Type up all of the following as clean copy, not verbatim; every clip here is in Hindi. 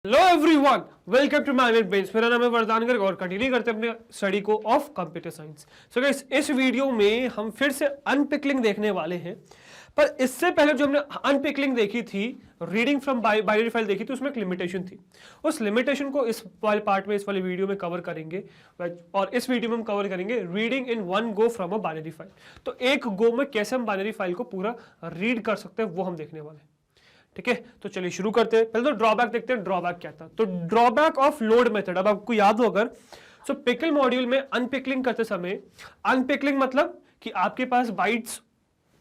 Hello everyone, welcome to my bench. मेरा नाम है वरदान सर और कंटिन्यू करते हैं अपने स्टडी को of computer science. So guys, इस वीडियो में हम फिर से अनपिकलिंग देखने वाले हैं। पर इससे पहले जो हमने अनपिकलिंग देखी थी, रीडिंग फ्रॉम बाइनरी फाइल देखी थी, उसमें एक लिमिटेशन थी। उस लिमिटेशन को इस वाले पार्ट में, इस वाले वीडियो में कवर करेंगे। और इस वीडियो में हम कवर करेंगे reading in one go from a binary file. तो एक गो में कैसे हम बाइनरी फाइल को पूरा रीड कर सकते हैं वो हम देखने वाले हैं। ठीक है, तो चलिए शुरू करते हैं। पहले तो ड्रॉबैक देखते हैं, ड्रॉबैक क्या था। तो ड्रॉबैक ऑफ लोड मेथड, अब आपको याद हो अगर, सो पिकल मॉड्यूल में अनपिकलिंग करते समय, अनपिकलिंग मतलब कि आपके पास बाइट्स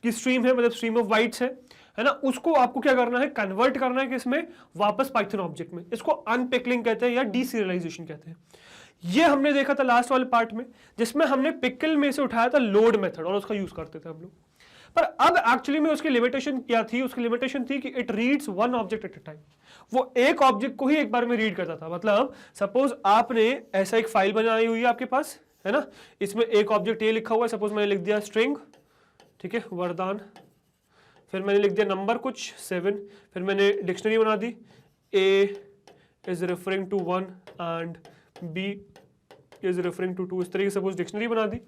की स्ट्रीम है, मतलब स्ट्रीम ऑफ बाइट्स है ना, उसको आपको क्या करना है, कन्वर्ट करना है किसमें, वापस पाइथन ऑब्जेक्ट में। इसको अनपिकलिंग कहते हैं या डीसीरियलाइजेशन कहते हैं। ये हमने देखा था लास्ट वाले पार्ट में, जिसमें हमने पिकल में से उठाया था लोड मेथड और उसका यूज करते थे हम लोग। पर अब एक्चुअली में उसकी लिमिटेशन क्या थी, उसकी लिमिटेशन थी कि it reads one object at a time. वो एक ऑब्जेक्ट को ही एक बार में रीड करता था। मतलब सपोज आपने ऐसा एक फाइल बनाई हुई है आपके पास, है ना, इसमें एक ऑब्जेक्ट ये लिखा हुआ है, सपोज मैंने लिख दिया स्ट्रिंग, ठीक है, वरदान, फिर मैंने लिख दिया नंबर कुछ 7, फिर मैंने डिक्शनरी बना दी, A is referring to 1 and B is referring to 2, इस तरीके से सपोज डिक्शनरी बना दी।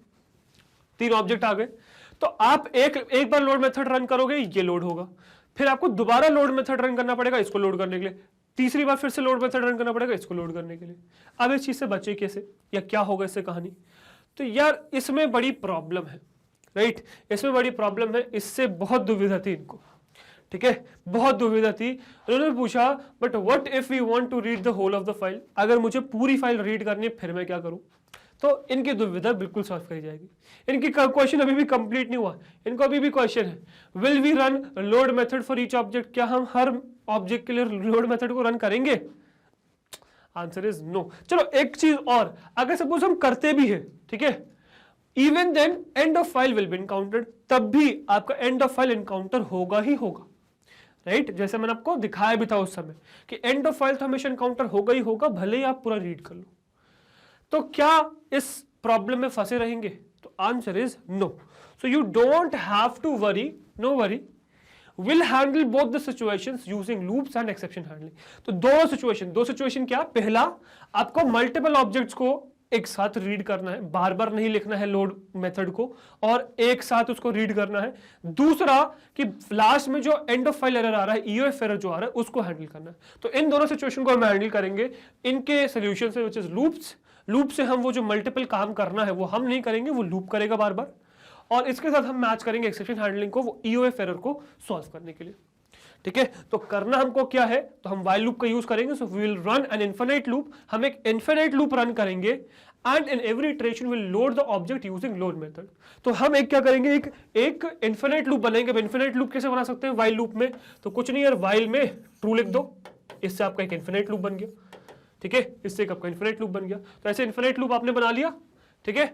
3 ऑब्जेक्ट आ गए। तो आप एक बार लोड मेथड रन करोगे, ये लोड होगा, फिर आपको दोबारा लोड मेथड रन करना पड़ेगा इसको लोड करने के लिए, तीसरी बार फिर से लोड मेथड रन करना पड़ेगा इसको लोड करने के लिए। अब इस चीज से बचे कैसे, या क्या होगा इससे कहानी? तो यार इसमें बड़ी प्रॉब्लम है, राइट, इसमें बड़ी प्रॉब्लम है। इससे बहुत दुविधा थी इनको, ठीक है, बहुत दुविधा थी। उन्होंने पूछा but what if we want to read the whole of the file, अगर मुझे पूरी फाइल रीड करनी है फिर मैं क्या करूं? तो इनकी दुविधा बिल्कुल सॉल्व करी जाएगी। इनकी क्वेश्चन अभी भी कंप्लीट नहीं हुआ, इनको अभी भी क्वेश्चन है, will we run load method for each object, क्या हम हर ऑब्जेक्ट के लिए लोड मेथड को रन करेंगे? Answer is no. चलो एक चीज और, अगर सपोज हम करते भी है, ठीक है, even then end of file will be encountered, तब भी आपका एंड ऑफ फाइल इनकाउंटर होगा ही होगा, राइट। जैसे मैंने आपको दिखाया भी था उस समय कि एंड ऑफ फाइल तो हमेशा इनकाउंटर होगा ही होगा, भले ही आप पूरा रीड कर लो। तो क्या इस प्रॉब्लम में फंसे रहेंगे? तो answer is no. So you don't have to worry, no worry, will handle both the situations using loops and exception handling. तो दो सिचुएशन क्या? पहला, आपको मल्टीपल ऑब्जेक्ट्स को एक साथ रीड करना है, बार बार नहीं लिखना है लोड मेथड को, और एक साथ उसको रीड करना है। दूसरा कि लास्ट में जो एंड ऑफ फाइल एरर आ रहा है, ईओएफ एरर जो आ रहा है, उसको हैंडल करना है। तो इन दोनों सिचुएशन को हम हैंडल करेंगे इनके सोल्यूशन से, विच इज लूप्स। लूप से हम वो जो मल्टीपल काम करना है वो हम नहीं करेंगे, वो लूप करेगा बार बार, और इसके साथ हम मैच करेंगे एक्सेप्शन हैंडलिंग को, वो ईओएफ एरर को सॉल्व करने के लिए। ठीक है, तो करना हमको क्या है, तो हम व्हाइल लूप का यूज करेंगे। So we will run an infinite loop, हम एक इनफिनिट लूप रन करेंगे and in every iteration will load the object using load method. तो हम एक क्या करेंगे, एक इनफिनिट लूप बनाएंगे। इनफिनिट लूप कैसे बना सकते हैं व्हाइल लूप में? तो कुछ नहीं यार, व्हाइल में ट्रू लिख दो, इससे आपका एक इनफिनिट लूप बन गया, ठीक है, इससे एक आपका इनफिनिट लूप बन गया। तो ऐसे इनफिनिट लूप आपने बना लिया, ठीक है,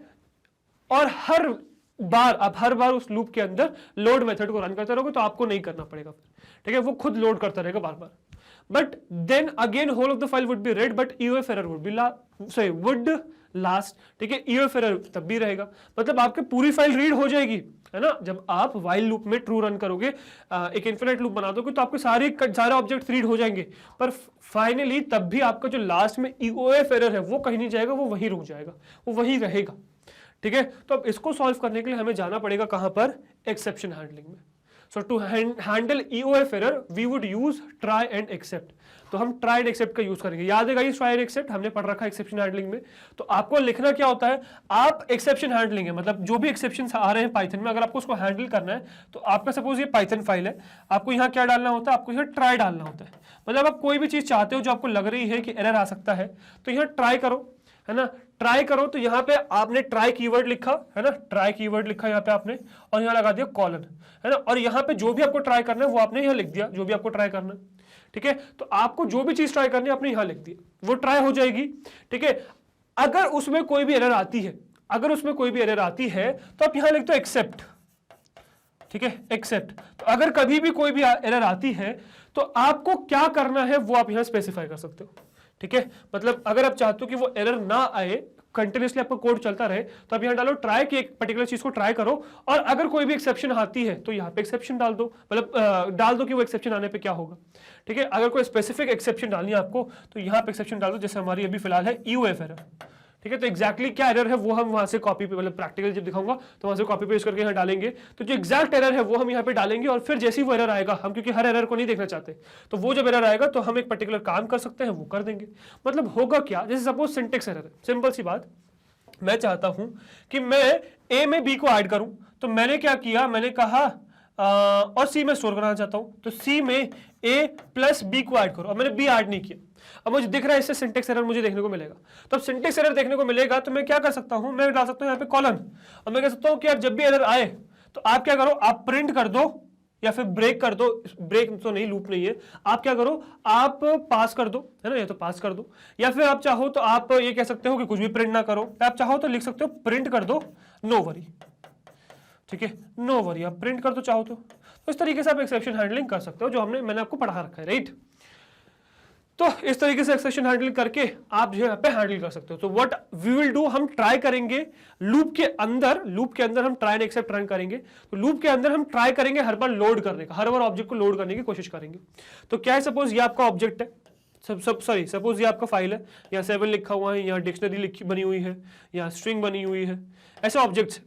और हर बार उस लूप के अंदर लोड मेथड को रन करते रहोगे, तो आपको नहीं करना पड़ेगा फिर, ठीक है, वो खुद लोड करता रहेगा बार बार। But then again whole of the file would be read, but EOF error would last, ठीक है, ईओएफ एरर तब भी रहेगा। मतलब आपकी पूरी फाइल रीड हो जाएगी, है ना, जब आप व्हाइल लूप में ट्रू रन करोगे, एक इनफिनिट लूप बना दोगे, तो आपके सारे ऑब्जेक्ट रीड हो जाएंगे। पर फाइनली तब भी आपका जो लास्ट में ईओएफ एरर है वो कहीं नहीं जाएगा, वो वहीं रुक जाएगा, वो वहीं रहेगा, ठीक है। तो अब इसको सॉल्व करने के लिए हमें जाना पड़ेगा कहां पर? एक्सेप्शन हैंडलिंग में। So to handle EOF error we would use try and except. तो हम ट्राई एंड एक्सेप्ट का यूज करेंगे। याद है गाइस, ट्राई एंड एक्सेप्ट हमने पढ़ रखा है एक्सेप्शन हैंडलिंग में। तो आपको लिखना क्या होता है, आप एक्सेप्शन हैंडलिंग है, मतलब जो भी एक्सेप्शंस आ रहे हैं पाइथन में, अगर आपको उसको हैंडल करना है, तो आपका सपोज ये पाइथन फाइल है, आपको यहाँ क्या डालना होता है, आपको यहाँ ट्राई डालना होता है। मतलब आप कोई भी चीज चाहते हो जो आपको लग रही है कि एरर आ सकता है, तो यहाँ ट्राई करो, है ना, ट्राई करो। तो यहाँ पे आपने ट्राई कीवर्ड लिखा, है ना, ट्राई कीवर्ड लिखा यहाँ पे आपने, और यहाँ लगा दिया कॉलन, है ना, और यहाँ पे जो भी आपको ट्राई करना है वो आपने यहाँ लिख दिया, जो भी आपको ट्राई करना है, ठीक है। तो आपको जो भी चीज ट्राई करनी है आपने यहाँ लिख दिया, वो ट्राई हो जाएगी, ठीक है। अगर उसमें कोई भी एरर आती है, तो आप यहाँ लिख दो एक्सेप्ट, ठीक है, एक्सेप्ट। तो अगर कभी भी कोई भी एरर आती है, तो आपको क्या करना है वो आप यहां स्पेसिफाई कर सकते हो, ठीक है। मतलब अगर आप चाहते हो कि वो एरर ना आए, कंटिन्यूसली आपका कोड चलता रहे, तो आप यहां डालो ट्राई कि एक पर्टिकुलर चीज को ट्राई करो, और अगर कोई भी एक्सेप्शन आती है तो यहाँ पे एक्सेप्शन डाल दो, मतलब डाल दो कि वो एक्सेप्शन आने पे क्या होगा, ठीक है। अगर कोई स्पेसिफिक एक्सेप्शन डालनी है आपको तो यहाँ पे एक्सेप्शन डाल दो, जैसे हमारी अभी फिलहाल है यूएफ एरर, ठीक है। तो एक्जैक्टली क्या एरर है वो हम वहां से कॉपी पे, मतलब प्रैक्टिकल जब दिखाऊंगा तो वहां से कॉपी पेस्ट करके यहाँ डालेंगे, तो जो एक्जैक्ट एरर है वो हम यहाँ पे डालेंगे, और फिर जैसे ही वो एरर आएगा, हम क्योंकि हर एरर को नहीं देखना चाहते, तो वो जब एरर आएगा तो हम एक पर्टिकुलर काम कर सकते हैं, वो कर देंगे। मतलब होगा क्या, जैसे सपोज सिंटेक्स एरर है, सिंपल सी बात, मैं चाहता हूं कि मैं ए में बी को ऐड करूं, तो मैंने क्या किया, मैंने कहा और सी में स्टोर करना चाहता हूं, तो सी में ए प्लस बी को ऐड करो, और मैंने बी ऐड नहीं किया। अब मुझे दिख रहा है इससे सिंटेक्स एरर मुझे देखने को मिलेगा, तो अब सिंटेक्स एरर देखने को मिलेगा तो मैं क्या कर सकता हूं, मैं डाल सकता हूं यहाँ पे कॉलन, और मैं कह सकता हूं कि यार जब भी एरर आए तो आप क्या करो, आप प्रिंट कर दो या फिर ब्रेक कर दो, ब्रेक तो नहीं, लूप नहीं है, आप क्या करो, आप पास कर दो, है ना, ये तो पास कर दो, या फिर आप चाहो तो आप ये कह सकते हो कि कुछ भी प्रिंट ना करो, आप चाहो तो लिख सकते हो प्रिंट कर दो नो वरी, ठीक है, नो वरी, आप प्रिंट कर दो चाहो तो इस तरीके से आप एक्सेप्शन हैंडलिंग कर सकते हो, जो मैंने आपको पढ़ा रखा है, राइट। तो इस तरीके से एक्सेप्शन हैंडल करके आप जो है यहाँ पे हैंडल कर सकते हो। तो व्हाट वी विल डू, हम ट्राई करेंगे लूप के अंदर हम ट्राई एंड एक्सेप्ट रन करेंगे, तो लूप के अंदर हम ट्राई करेंगे हर बार लोड करने का, हर बार ऑब्जेक्ट को लोड करने की कोशिश करेंगे। तो क्या है, सपोज ये आपका ऑब्जेक्ट है, सपोज ये आपका फाइल है, यहाँ 7 लिखा हुआ है, यहाँ डिक्शनरी बनी हुई है, यहाँ स्ट्रिंग बनी हुई है, ऐसे ऑब्जेक्ट्स।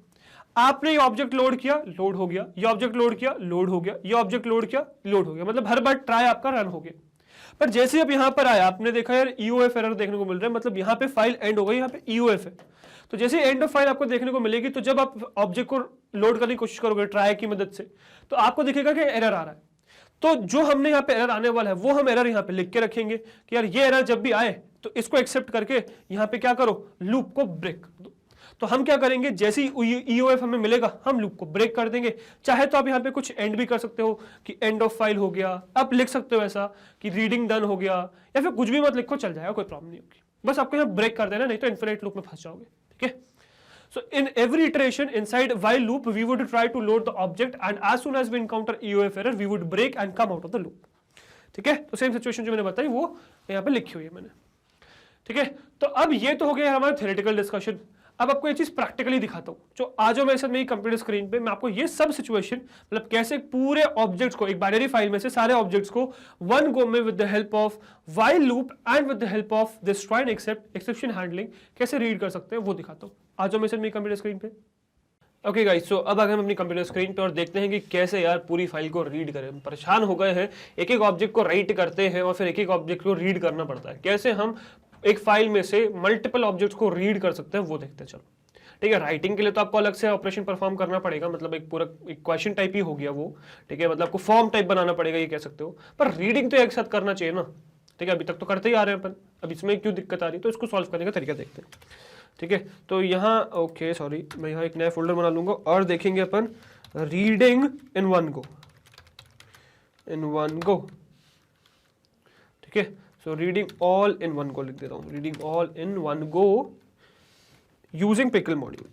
आपने ये ऑब्जेक्ट लोड किया, लोड हो गया, ये ऑब्जेक्ट लोड किया, लोड हो गया, ये ऑब्जेक्ट लोड किया, लोड हो गया, मतलब हर बार ट्राई आपका रन हो गया। पर जैसे ही अब यहां पर आया, आपने देखा यार ईओएफ एरर देखने को मिल रहा है, मतलब यहां पे फाइल एंड हो गई, यहां पे ईओएफ है, तो जैसे एंड ऑफ फाइल आपको देखने को मिलेगी, तो जब आप ऑब्जेक्ट को लोड करने की कोशिश करोगे ट्राई की मदद से, तो आपको दिखेगा कि एरर आ रहा है। तो जो हमने यहाँ पे एरर आने वाला है वो हम एरर यहाँ पे लिख के रखेंगे कि यार ये एरर जब भी आए तो इसको एक्सेप्ट करके यहाँ पे क्या करो, लूप को ब्रेक कर दो। तो हम क्या करेंगे, जैसे ही ईओएफ हमें मिलेगा हम लूप को ब्रेक कर देंगे। चाहे तो आप यहाँ पे कुछ एंड भी कर सकते हो कि एंड ऑफ फाइल हो गया, आप लिख सकते हो ऐसा कि रीडिंग डन हो गया, या फिर कुछ भी मत लिखो, चल जाएगा, कोई प्रॉब्लम नहीं होगी, बस आपको यहाँ ब्रेक कर देना, नहीं तो इन्फिनिट लूप में फंस जाओगे, ठीक है। So in every iteration inside while loop, we would try to load the object, and as soon as we encounter EOF error, we would break and come out of the loop. ठीक है, तो सेम सिचुएशन जो मैंने बताई वो यहाँ पे लिखी हुई है मैंने, ठीक है। तो अब ये तो हो गया हमारा थ्योरेटिकल डिस्कशन। अब आपको ये चीज प्रैक्टिकली दिखाता हूँ, जो आज मेरे साथ मेरी कंप्यूटर स्क्रीन पे मैं आपको ये सब सिचुएशन, मतलब कैसे पूरे ऑब्जेक्ट्स को, एक बाइनरी फाइल में से सारे ऑब्जेक्ट्स को वन गो में with the help of while loop and with the help of this try and except exception handling कैसे रीड कर सकते हैं वो दिखाता हूँ। आज मेरे साथ मेरी कंप्यूटर स्क्रीन पे। ओके गाइस, सो अब आगे हम अपनी कंप्यूटर स्क्रीन पे और देखते हैं कि कैसे यार पूरी फाइल को रीड करें। परेशान हो गए हैं, एक एक ऑब्जेक्ट को राइट करते हैं और फिर एक एक ऑब्जेक्ट को रीड करना पड़ता है। कैसे हम एक फाइल में से मल्टीपल ऑब्जेक्ट्स को रीड कर सकते हैं वो देखते हैं। चलो ठीक है, राइटिंग के लिए तो आपको अलग से ऑपरेशन परफॉर्म करना पड़ेगा, मतलब एक पूरा एक क्वेश्चन टाइप ही हो गया वो, ठीक है, मतलब आपको फॉर्म टाइप बनाना पड़ेगा ये कह सकते हो, पर रीडिंग तो एक साथ करना चाहिए ना, ठीक है। अभी तक तो करते ही आ रहे हैं अपन, अब इसमें क्यों दिक्कत आ रही है, तो इसको सॉल्व करने का तरीका देखते हैं, ठीक है। तो यहाँ ओके सॉरी, मैं यहाँ एक नया फोल्डर बना लूंगा और देखेंगे अपन रीडिंग इन वन गो, ठीक है। So reading all in one go लिख देता हूँ, reading all in one go using pickle module,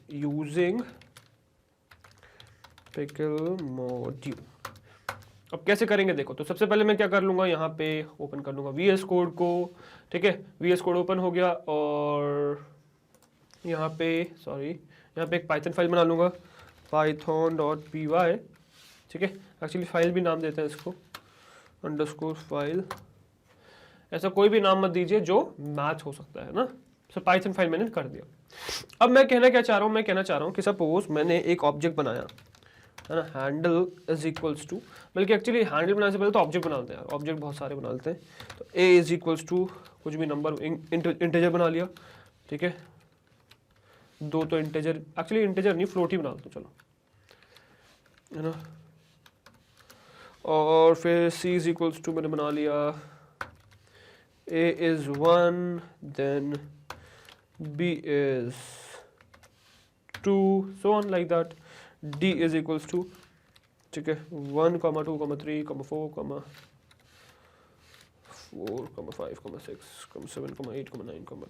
अब कैसे करेंगे देखो। तो सबसे पहले मैं क्या कर लूंगा, यहाँ पे ओपन कर लूंगा VS कोड को, ठीक है। VS कोड ओपन हो गया और यहाँ पे यहाँ पे एक पाइथन फाइल बना लूंगा python.py, ठीक है। एक्चुअली फाइल भी नाम देते हैं इसको अंडरस्कोर फाइल, ऐसा कोई भी नाम मत दीजिए जो मैच हो सकता है ना। सो पाइथन फाइल मैंने कर दिया। अब मैं कहना क्या चाह रहा हूँ, मैं कहना चाह रहा हूँ कि सपोज मैंने एक ऑब्जेक्ट बनाया है ना, हैंडल इज इक्वल्स टू, बल्कि एक्चुअली हैंडल बनाने से पहले तो ऑब्जेक्ट बनाते हैं यार, ऑब्जेक्ट बहुत सारे बना लेते हैं। तो a इज इक्वल्स टू कुछ भी नंबर इंटीजर बना लिया, ठीक है। दो तो इंटीजर, एक्चुअली इंटीजर नहीं फ्लोट ही बना दो चलो, है ना। और फिर c इज इक्वल्स टू मैंने बना लिया, a is 1 then b is 2 so on like that, d is equals to, ठीक है, 1, 2, 3, 4, 4, 5, 6, 7, 8, 9,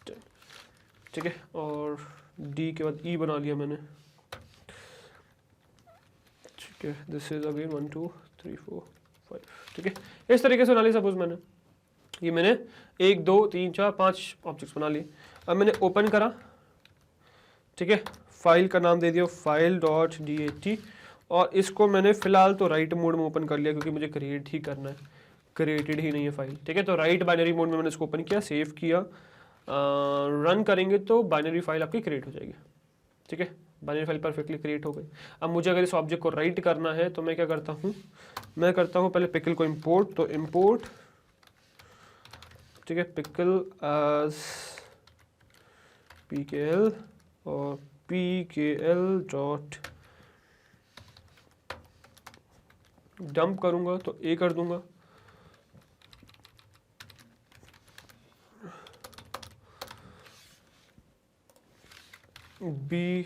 10, ठीक है। और d के बाद e बना लिया मैंने, ठीक है। दिस इज अगेन 1, 2, 3, 4, 5, ठीक है। इस तरीके से बना लिया सपोज मैंने, ये मैंने 1 2 3 4 5 ऑब्जेक्ट्स बना लिए। अब मैंने ओपन करा, ठीक है, फाइल का नाम दे दिया file.dat, और इसको मैंने फिलहाल तो राइट मोड में ओपन कर लिया क्योंकि मुझे क्रिएट ही करना है, क्रिएटेड ही नहीं है फाइल, ठीक है। तो राइट बाइनरी मोड में मैंने इसको ओपन किया, सेव किया, रन करेंगे तो बाइनरी फाइल आपकी क्रिएट हो जाएगी, ठीक है। बाइनरी फाइल परफेक्टली क्रिएट हो गई। अब मुझे अगर इस ऑब्जेक्ट को राइट करना है तो मैं क्या करता हूँ, मैं करता हूँ पहले पिकल को इम्पोर्ट, तो इम्पोर्ट, ठीक है, पिकल एज pkl और pkl डॉट डंप करूंगा तो ए कर दूंगा, B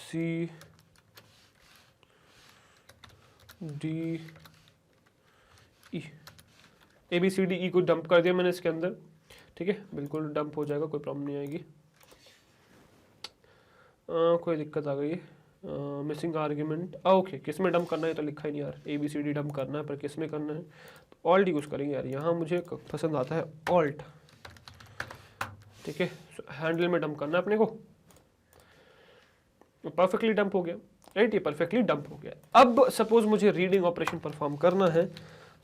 C D E, A B C D E को डंप कर दिया मैंने इसके अंदर, ठीक है, बिल्कुल डंप हो जाएगा, कोई प्रॉब्लम नहीं आएगी। कोई दिक्कत आ गई है, मिसिंग आर्ग्यूमेंट, ओके, किस में डंप करना है तो लिखा ही नहीं यार, A B C D dump करना है, पर किस में करना है तो ऑल्ट यूज़ करेंगे यार, यहाँ मुझे पसंद आता है ऑल्ट, ठीक है। हैंडल में डंप करना है अपने को, परफेक्टली डंप हो गया, राइट, ये परफेक्टली डंप हो गया। अब सपोज मुझे रीडिंग ऑपरेशन परफॉर्म करना है,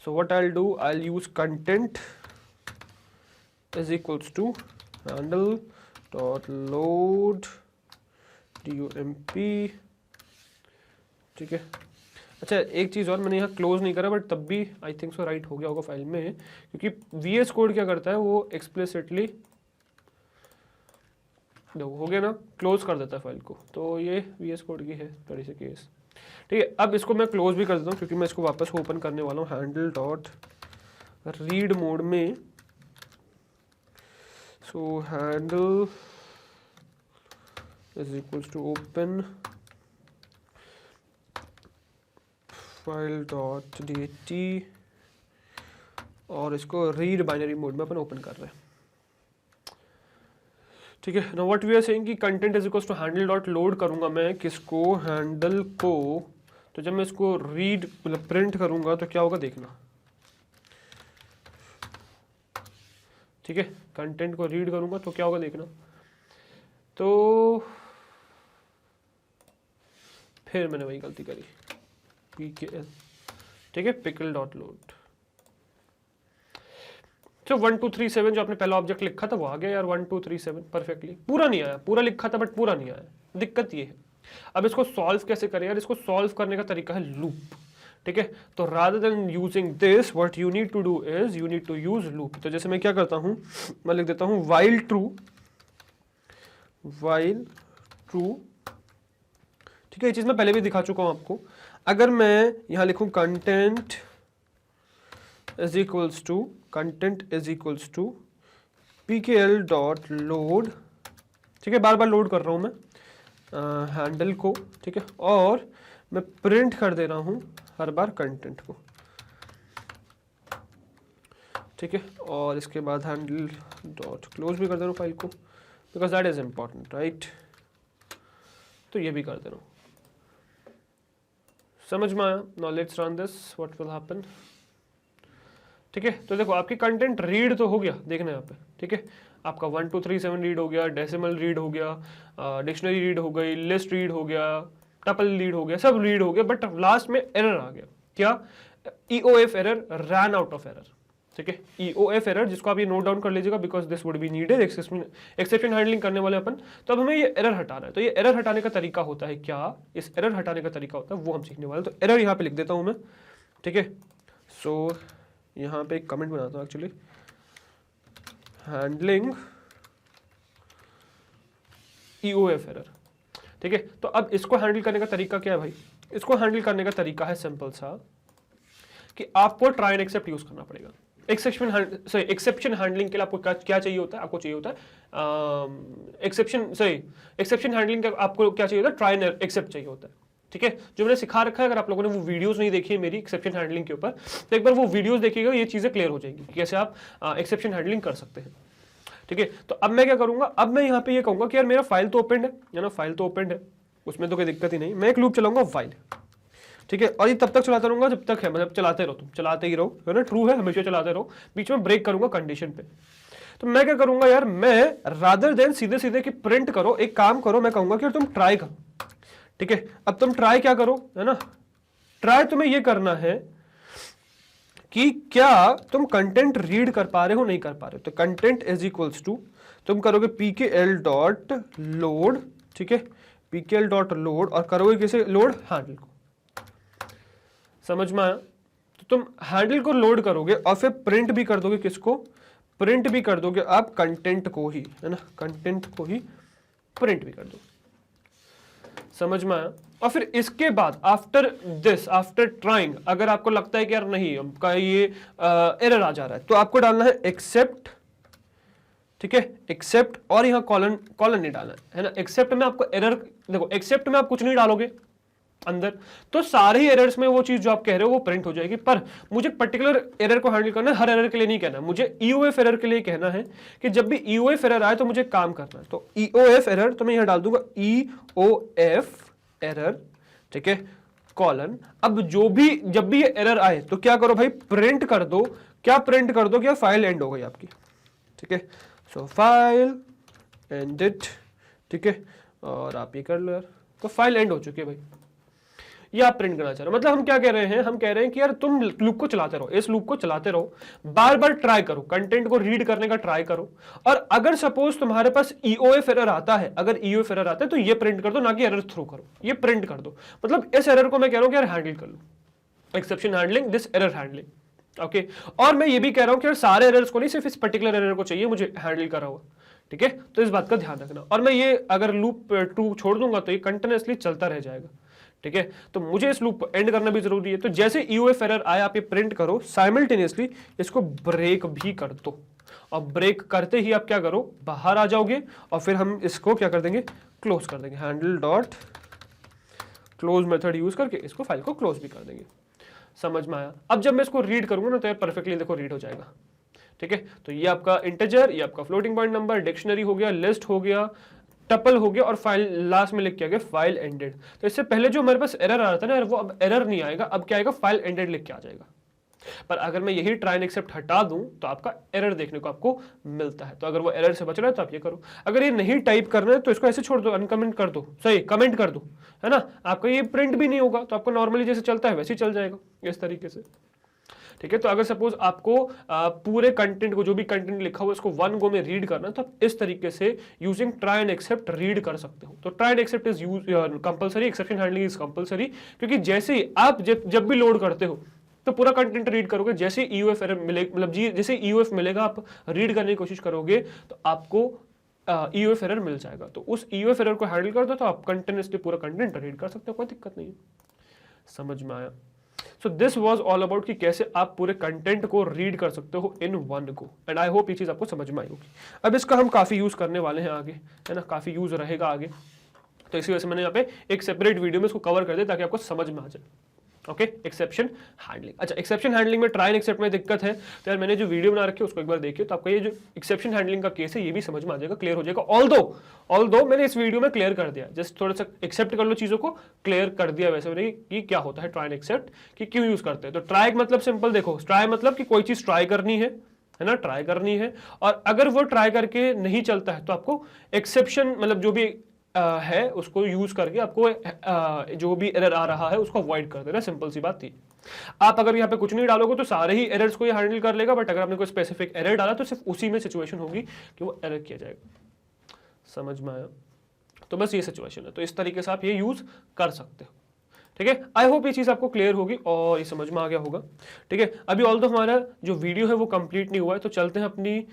so what I will do, I will use content is equals to handle dot load dump, ठीक है। अच्छा, एक चीज़ और, मैंने यहाँ क्लोज नहीं करा बट तब भी आई थिंक सो राइट हो गया होगा फाइल में, क्योंकि VS कोड क्या करता है वो एक्सप्लिसिटली हो गया ना, क्लोज कर देता है फाइल को, तो ये VS कोड की है थोड़ी सी केस, ठीक है। अब इसको मैं क्लोज भी कर देता हूँ क्योंकि मैं इसको वापस ओपन करने वाला हूँ हैंडल डॉट रीड मोड में, so handle is equals to open file dot dat, और इसको रीड बाइनरी मोड में अपन ओपन कर रहे हैं, ठीक है। Now what we are saying कि content is equals to handle dot load करूंगा मैं किसको, हैंडल को, तो जब मैं इसको रीड मतलब प्रिंट करूंगा तो क्या होगा देखना, ठीक है। कंटेंट को रीड करूंगा तो क्या होगा देखना, तो फिर मैंने वही गलती करी, pkl, ठीक है, पिकल डॉट लोड, तो 1 2 3 7 जो आपने पहला ऑब्जेक्ट लिखा था वो आ गया यार, 1 2 3 7 परफेक्टली, पूरा नहीं आया, पूरा लिखा था बट पूरा नहीं आया, दिक्कत ये है। अब इसको सॉल्व कैसे करें यार, इसको सॉल्व करने का तरीका है लूप, ठीक है। तो rather than using this what you need to do is you need to use loop. तो जैसे मैं क्या करता हूं, मैं लिख देता हूं while true, ठीक है। ये चीज मैं पहले भी दिखा चुका हूं आपको। अगर मैं यहां लिखूं content is equals to pkl dot load, ठीक है, बार बार लोड कर रहा हूं मैं हैंडल को, ठीक है, और मैं प्रिंट कर दे रहा हूं हर बार कंटेंट को, ठीक है, और इसके बाद हैंडल डॉट क्लोज भी कर दे रहा हूं फाइल को because that is important, right. तो ये भी कर दे रहा हूं, समझ में आया। Now let's run this, what will happen, ठीक है। तो देखो आपकी कंटेंट रीड तो हो गया, देखना यहाँ पे, ठीक है, आपका 1 2 3 7 रीड हो गया, डेसिमल रीड हो गया, डिक्शनरी रीड हो गई, लिस्ट रीड हो गया, टपल रीड हो गया, सब रीड हो गया, बट लास्ट में एरर आ गया, क्या, EOF error, run out of error, ठीक है। EOF एरर, जिसको आप ये नोट डाउन कर लीजिएगा because this would be needed exception handling करने वाले अपन। तो अब हमें ये एरर हटाना है, तो ये एरर हटाने का तरीका होता है क्या, इस एरर हटाने का तरीका होता है वो हम सीखने वाले। तो एरर यहाँ पे लिख देता हूँ मैं, ठीक है। सो यहाँ पे एक कमेंट बनाता हूँ एक्चुअली, हैंडलिंग EOF एरर, ठीक है। तो अब इसको हैंडल करने का तरीका क्या है भाई, इसको हैंडल करने का तरीका है सिंपल सा कि आपको ट्राई एंड एक्सेप्ट यूज करना पड़ेगा। एक्सेप्शन हैंडलिंग के लिए आपको क्या चाहिए होता है, आपको चाहिए होता है एक्सेप्शन हैंडलिंग आपको क्या चाहिए होता है, ट्राई एंड एक्सेप्ट चाहिए होता है, ठीक है। जो मैंने सिखा रखा है, अगर आप लोगों ने वो वीडियोस नहीं देखी है मेरी एक्सेप्शन हैंडलिंग के ऊपर, तो एक बार वो वीडियोस देखिएगा, ये चीजें क्लियर हो जाएंगी कि कैसे आप एक्सेप्शन हैंडलिंग कर सकते हैं, ठीक है। तो अब मैं क्या करूंगा, अब मैं यहाँ पे ये कहूंगा कि यार मेरा फाइल तो ओपन है ना, फाइल तो ओपन है, उसमें तो कोई दिक्कत ही नहीं, मैं एक लूप चलाऊंगा while, ठीक है, और ये तब तक चलाता रहूंगा जब तक है, मतलब चलाते रहो, तुम चलाते ही रहो, है ना, ट्रू है, हमेशा चलाते रहो, बीच में ब्रेक करूंगा कंडीशन पे। तो मैं क्या करूंगा यार, मैं रादर देन सीधे सीधे कि प्रिंट करो, एक काम करो, मैं कहूंगा कि तुम ट्राई करो। ठीक है, अब तुम ट्राई क्या करो, है ना, ट्राई तुम्हें ये करना है कि क्या तुम कंटेंट रीड कर पा रहे हो, नहीं कर पा रहे हो। तो कंटेंट इज इक्वल्स टू, तुम करोगे pkl डॉट लोड, ठीक है, pkl डॉट लोड, और करोगे किसे लोड, हैंडल को। समझ में आया? तो तुम हैंडल को लोड करोगे और फिर प्रिंट भी कर दोगे, किसको, प्रिंट भी कर दोगे आप कंटेंट को ही, है ना, कंटेंट को ही प्रिंट भी कर दो। समझ में आया? और फिर इसके बाद आफ्टर दिस, आफ्टर ट्राइंग, अगर आपको लगता है कि यार नहीं आपका ये एरर आ जा रहा है, तो आपको डालना है एक्सेप्ट, ठीक है, एक्सेप्ट, और यहाँ कॉलन, कॉलन नहीं डालना है ना। एक्सेप्ट में आपको एरर, देखो एक्सेप्ट में आप कुछ नहीं डालोगे अंदर, तो सारे ही एरर्स में वो चीज जो आप कह रहे हो वो प्रिंट हो जाएगी। पर मुझे पर्टिकुलर एरर को हैंडल करना है, हर एरर के लिए नहीं कहना, मुझे ईओएफ एरर के लिए कहना है कि जब भी ईओएफ एरर आए तो मुझे काम करना है। तो ईओएफ एरर, तो मैं यहाँ डाल दूंगा ईओएफ एरर, ठीक है, कॉलन। अब जो भी, जब भी ये एरर आए तो क्या करो भाई, प्रिंट कर दो। क्या प्रिंट कर दो, क्या फाइल एंड हो गई आपकी, ठीक है, सो फाइल एंडेड, ठीक है, और आप ये कर लो यार, तो फाइल एंड हो चुकी है भाई, ये आप प्रिंट करना चाह रहे हो। मतलब हम क्या कह रहे हैं, हम कह रहे हैं कि यार तुम लूप को चलाते रहो, इस लूप को चलाते रहो, बार बार ट्राई करो, कंटेंट को रीड करने का ट्राई करो, और अगर सपोज तुम्हारे पास ईओएफ एरर आता है, अगर ईओएफ एरर आता है तो ये प्रिंट कर दो, ना कि एरर थ्रो करो, ये प्रिंट कर दो। मतलब इस एरर को मैं कह रहा हूं कि यार हैंडल कर लो, exception handling, this error handling, okay. और मैं ये भी कह रहा हूं कि यार सारे एरर्स को नहीं, सिर्फ इस पर्टिकुलर एरर को चाहिए मुझे हैंडल करा हुआ, ठीक है, तो इस बात का ध्यान रखना। और मैं ये अगर लूप 2 छोड़ दूंगा तो ये कंटिन्यूअसली चलता रह जाएगा, ठीक है, तो मुझे इस लूप एंड करना भी जरूरी है। तो जैसे ईओएफ एरर आए आप ये प्रिंट करो, साइमल्टेनियसली इसको ब्रेक भी कर दो, और ब्रेक करते ही आप क्या करो, बाहर आ जाओगे, और फिर हम इसको क्या कर देंगे, क्लोज कर देंगे, handle dot close method use करके इसको फाइल को क्लोज भी कर देंगे। समझ में आया? अब जब मैं इसको रीड करूंगा ना तो ये परफेक्टली देखो रीड हो जाएगा, ठीक है। तो ये आपका इंटीजर, ये आपका फ्लोटिंग पॉइंट नंबर, डिक्शनरी हो गया, लिस्ट हो गया, टपल हो गया, और फाइल लास्ट में लिख के आ गया फाइल एंडेड। तो इससे पहले जो हमारे पास एरर आ रहा था ना, वो अब एरर नहीं आएगा, अब क्या आएगा, फाइल एंडेड लिख के आ जाएगा। पर अगर मैं यही ट्राई एंड एक्सेप्ट हटा दूं तो आपका एरर देखने को आपको मिलता है। तो अगर वो एरर से बच रहा है तो आप ये करो। अगर ये नहीं टाइप करना है तो इसको ऐसे छोड़ दो, अनकमेंट कर दो, सही कमेंट कर दो, है ना, आपका ये प्रिंट भी नहीं होगा, तो आपको नॉर्मली जैसे चलता है वैसे ही चल जाएगा, इस तरीके से, ठीक है। तो अगर सपोज आपको पूरे कंटेंट को, जो भी कंटेंट लिखा हुआ, इसको वन गो में रीड करना है, तो आप इस तरीके से using try and except read कर सकते हो। तो try and except is compulsory, exception handling is compulsory, क्योंकि जैसे ही आप जब भी लोड करते हो तो पूरा कंटेंट रीड करोगे, जैसे ईओएफ एरर मिलेगा, मतलब जैसे ईओएफ मिलेगा आप रीड करने की कोशिश करोगे तो आपको ईओएफ एरर मिल जाएगा। तो उस ईओएफ एरर को हैंडल कर दो तो आप कंटिन्यूअसली पूरा कंटेंट रीड कर सकते हो, कोई दिक्कत नहीं है। समझ में आया? So this was all about कि कैसे आप पूरे कंटेंट को रीड कर सकते हो in one go, and I hope ये चीज आपको समझ में आई होगी। अब इसका हम काफी यूज करने वाले हैं आगे, है ना, काफी यूज रहेगा आगे, तो इसी वजह से मैंने यहाँ पे एक सेपरेट वीडियो में इसको कवर कर दिया ताकि आपको समझ में आ जाए। Okay, exception handling. अच्छा, एक्सेप्शन हैंडलिंग में ट्राई एंड एक्सेप्ट में दिक्कत है तो यार मैंने जो वीडियो बना रखी है उसको एक बार देखिए, तो आपको ये जो एक्सेप्शन हैंडलिंग का केस है ये भी समझ में आ जाएगा, क्लियर हो जाएगा। ऑल्दो मैंने इस वीडियो में क्लियर कर दिया, जस्ट थोड़ा सा एक्सेप्ट कर लो, चीजों को क्लियर कर दिया वैसे मैंने कि क्या होता है ट्राई एंड एक्सेप्ट, कि क्यों यूज करते हैं। तो ट्राई मतलब सिंपल देखो, ट्राई मतलब कि कोई चीज ट्राई करनी है ना, ट्राई करनी है, और अगर वो ट्राई करके नहीं चलता है तो आपको एक्सेप्शन, मतलब जो भी है उसको यूज करके आपको जो भी एरर आ रहा है उसको अवॉइड कर देना, सिंपल सी बात थी। आप अगर यहाँ पे कुछ नहीं डालोगे तो सारे ही एरर्स को ये हैंडल कर लेगा, बट अगर आपने कोई स्पेसिफिक एरर डाला तो सिर्फ उसी में सिचुएशन होगी कि वो एरर किया जाएगा। समझ में आया? तो बस ये सिचुएशन है, तो इस तरीके से आप ये यूज कर सकते हो, ठीक है। आई होप ये चीज आपको क्लियर होगी और ये समझ में आ गया होगा, ठीक है। अभी ऑल्दो हमारा जो वीडियो है वो कंप्लीट नहीं हुआ है, तो चलते हैं अपनी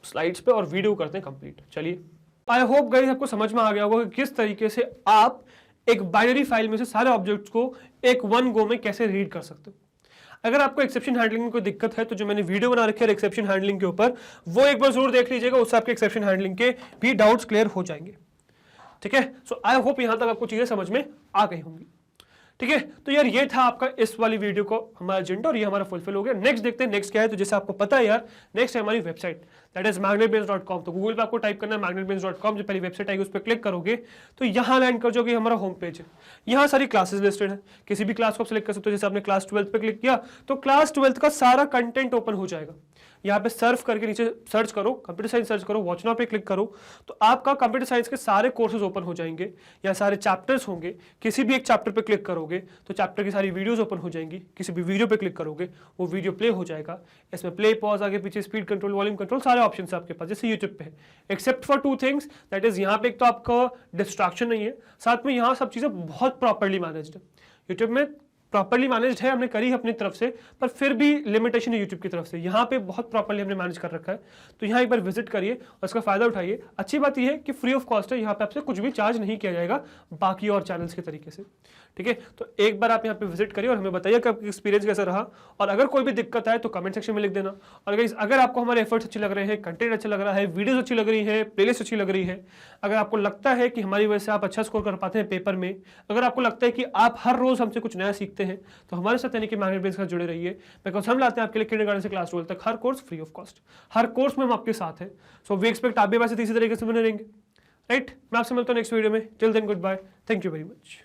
स्लाइड्स पे और वीडियो करते हैं कंप्लीट। चलिए, आई होप गाइस आपको समझ में आ गया होगा कि किस तरीके से आप एक बाइनरी फाइल में से सारे ऑब्जेक्ट्स को एक वन गो में कैसे रीड कर सकते हो। अगर आपको एक्सेप्शन हैंडलिंग में कोई दिक्कत है तो जो मैंने वीडियो बना रखी है एक्सेप्शन हैंडलिंग के ऊपर, वो एक बार जरूर देख लीजिएगा, उससे आपके एक्सेप्शन हैंडलिंग के भी डाउट्स क्लियर हो जाएंगे, ठीक है। सो आई होप यहां तक आपको चीजें समझ में आ गई होंगी, ठीक है। तो यार ये था आपका इस वाली वीडियो को हमारा एजेंडा, और ये हमारा फुलफिल हो गया। नेक्स्ट देखते हैं नेक्स्ट क्या है। तो जैसे आपको पता है यार, नेक्स्ट है हमारी वेबसाइट। That is magnetbrains.com। तो गूगल पे आपको टाइप करना है magnetbrains.com, जो पहली वेबसाइट आएगी उस पर क्लिक करोगे तो यहाँ लैंड कर जाओगे, हमारा होम पेज है। यहाँ सारी क्लासेस लिस्टेड है, किसी भी क्लास को आप सिलेक्ट कर सकते हो। जैसे आपने क्लास 12 पे क्लिक किया तो क्लास 12 का सारा कंटेंट ओपन हो जाएगा। यहाँ पे सर्फ करके नीचे सर्च करो, कंप्यूटर साइंस सर्च करो, वॉच नाउ पे क्लिक करो तो आपका कंप्यूटर साइंस के सारे कोर्सेज ओपन हो जाएंगे या सारे चैप्टर्स होंगे। किसी भी एक चैप्टर पे क्लिक करोगे तो चैप्टर की सारी वीडियोस ओपन हो जाएंगी। किसी भी वीडियो पे क्लिक करोगे वो वीडियो प्ले हो जाएगा। इसमें प्ले, पॉज, आगे पीछे, स्पीड कंट्रोल, वॉल्यूम कंट्रोल, सारे ऑप्शन है आपके पास, जैसे यूट्यूब पे है। Except for 2 things, that is यहाँ पे एक तो आपका डिस्ट्रैक्शन नहीं है, साथ में यहाँ सब चीजें बहुत प्रॉपरली मैनेज्ड है। यूट्यूब में प्रॉपरली मैनेज्ड है, हमने करी है अपनी तरफ से, पर फिर भी लिमिटेशन है यूट्यूब की तरफ से। यहाँ पे बहुत प्रॉपरली हमने मैनेज कर रखा है, तो यहाँ एक बार विजिट करिए और इसका फायदा उठाइए। अच्छी बात यह है कि फ्री ऑफ कॉस्ट है, यहाँ पे आपसे कुछ भी चार्ज नहीं किया जाएगा बाकी और चैनल्स के तरीके से, ठीक है। तो एक बार आप यहाँ पे विजिट करिए और हमें बताइए कि आपका एक्सपीरियंस कैसा रहा। और अगर कोई भी दिक्कत आए तो कमेंट सेक्शन में लिख देना। और अगर आपको हमारे एफर्ट्स अच्छे लग रहे हैं, कंटेंट अच्छा लग रहा है, वीडियोस अच्छी लग रही है, प्लेलिस्ट अच्छी लग रही है, अगर आपको लगता है कि हमारी वजह से आप अच्छा स्कोर कर पाते हैं पेपर में, अगर आपको लगता है कि आप हर रोज हमसे कुछ नया सीखते हैं, तो हमारे साथ यानी कि मैग्नेट ब्रेन्स के साथ जुड़े रहिए। बिकॉज हम लाते हैं आपके लिए किंडरगार्टन से क्लास 12 तक हर कोर्स फ्री ऑफ कॉस्ट। हर कोर्स में हम आपके साथ हैं। सो वी एक्सपेक्ट आप भी वैसे इसी तरीके से बने रहेंगे, राइट। मैं आपसे मिलता हूँ नेक्स्ट वीडियो में। Till then good bye, thank you very much.